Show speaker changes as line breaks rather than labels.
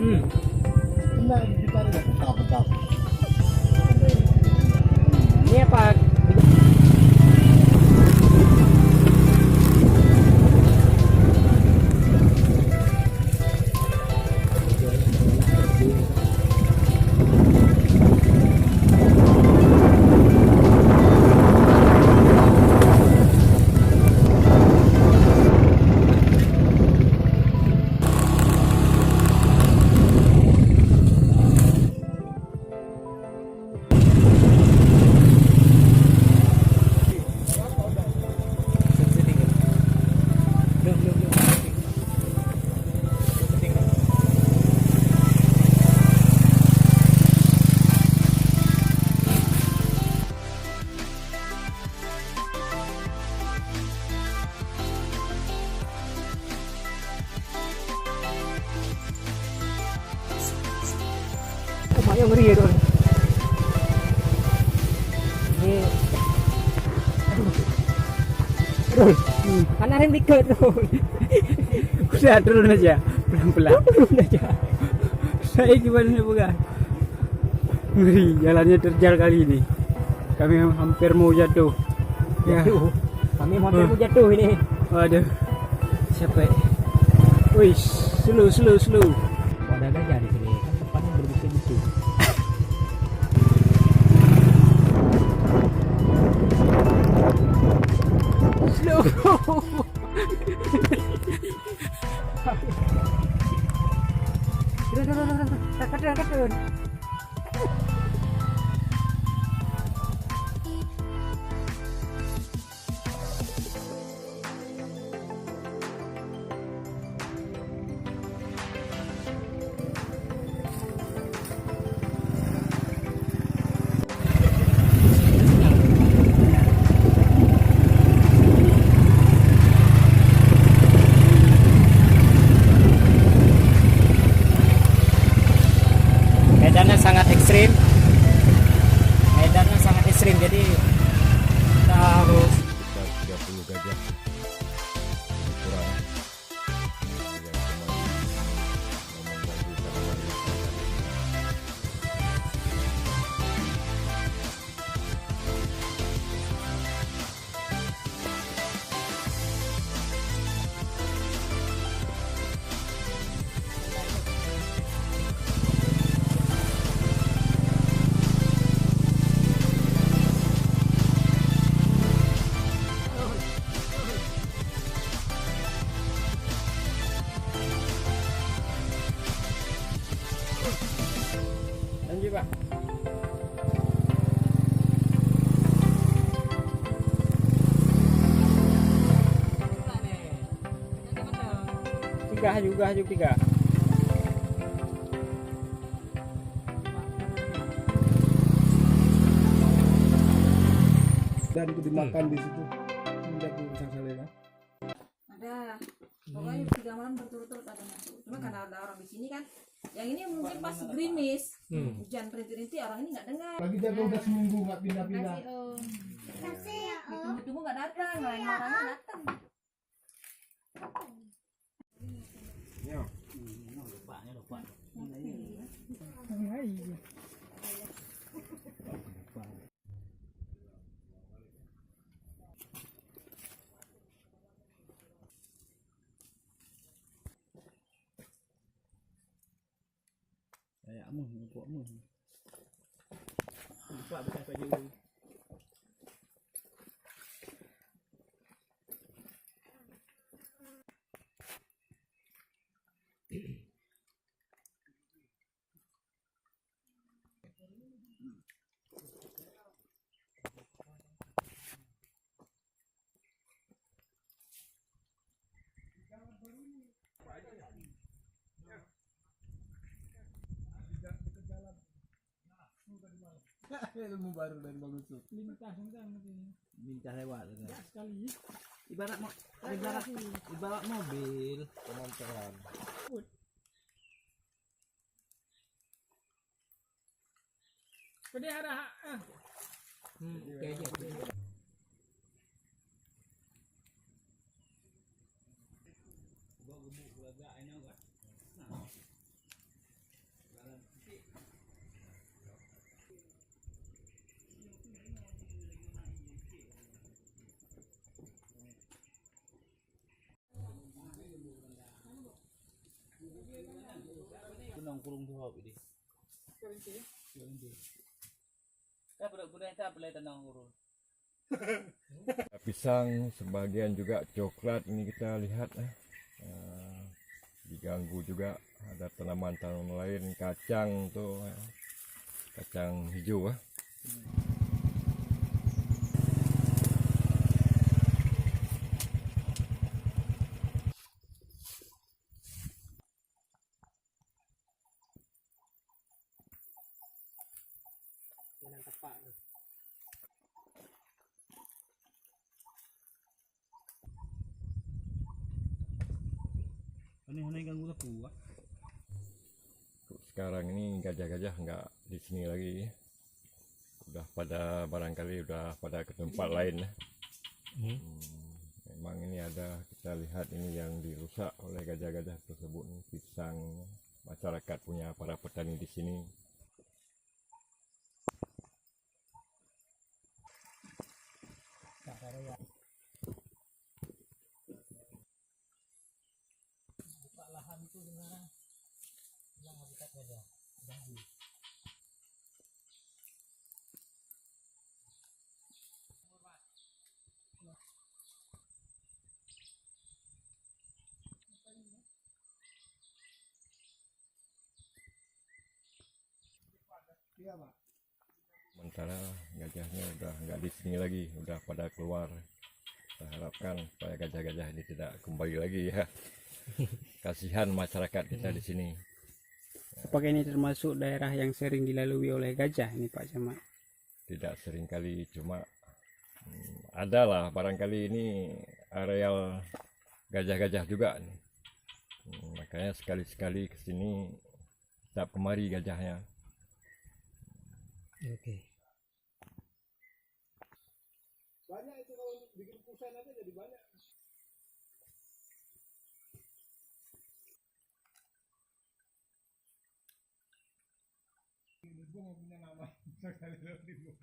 Nah, ditarik tetap.
Ini apa? Yang ngeri ya, Don. Ini aduh, karena rem dikit, Don.
Udah turun aja, pelan-pelan.
Turun aja.
Saya gimana nih bukan? Ngeri, jalannya terjal kali ini. Kami hampir mau jatuh. Ya.
Jatuh. Kami hampir mau jatuh ini.
Waduh, siapa? Wih, slow.
Ada gajah di sini, kan tempatnya berbukit-bukit.
Slow.
Turun. Medannya sangat ekstrim. Jadi kita harus
30 gajah kurang yang cuma mengganggu tanaman yang
Lanjut, Pak. Tiga.
dan itu dimakan di situ. Tidak bisa salena.
Ada, pokoknya 3 malam berturut-turut ada masuk. Cuma karena ada orang di sini kan, yang ini mungkin pas gerimis, hujan rintik-rintik orang ini nggak dengar.
Lagi jaga udah seminggu nggak pindah-pindah.
Kasih ya, Ditunggu-tunggu nggak datang, lain orangnya datang.
Ilmu baru dari Bang Yusuf.
Lincah lewat sekali. Ibarat mobil
Penonton.
Pede ada. Oke.
nang kurung tu hop ini.
Kelinci.
Kelinci. Dah budak-budak tak boleh tanang kurung.
Pisang sebagian juga coklat ini kita lihat diganggu juga, ada tanaman-tanaman lain, kacang tuh kacang hijau
Jangan tepak tu.
Aneh-aneh ganggu sapu ah.
Sekarang ini gajah-gajah nggak di sini lagi, udah pada barangkali udah pada ke tempat lain. Memang ini ada, kita lihat ini yang dirusak oleh gajah-gajah tersebut, pisang masyarakat punya para petani di sini.
Buka lahan tu sebenarnya hilang habitat gajah. Ganggu.
Iya, Pak.
Sementara gajahnya udah nggak di sini lagi, udah pada keluar. Kita harapkan supaya gajah-gajah ini tidak kembali lagi ya. Kasihan masyarakat kita di sini.
Apakah ini termasuk daerah yang sering dilalui oleh gajah ini Pak Camat?
Tidak sering kali, cuma adalah barangkali ini areal gajah-gajah juga nih. Makanya sekali-sekali ke sini tak kemari gajahnya.
Oke.
Banyak itu kalau bikin kusen aja jadi banyak. Ini gua nggak punya nama. Sekali 2000.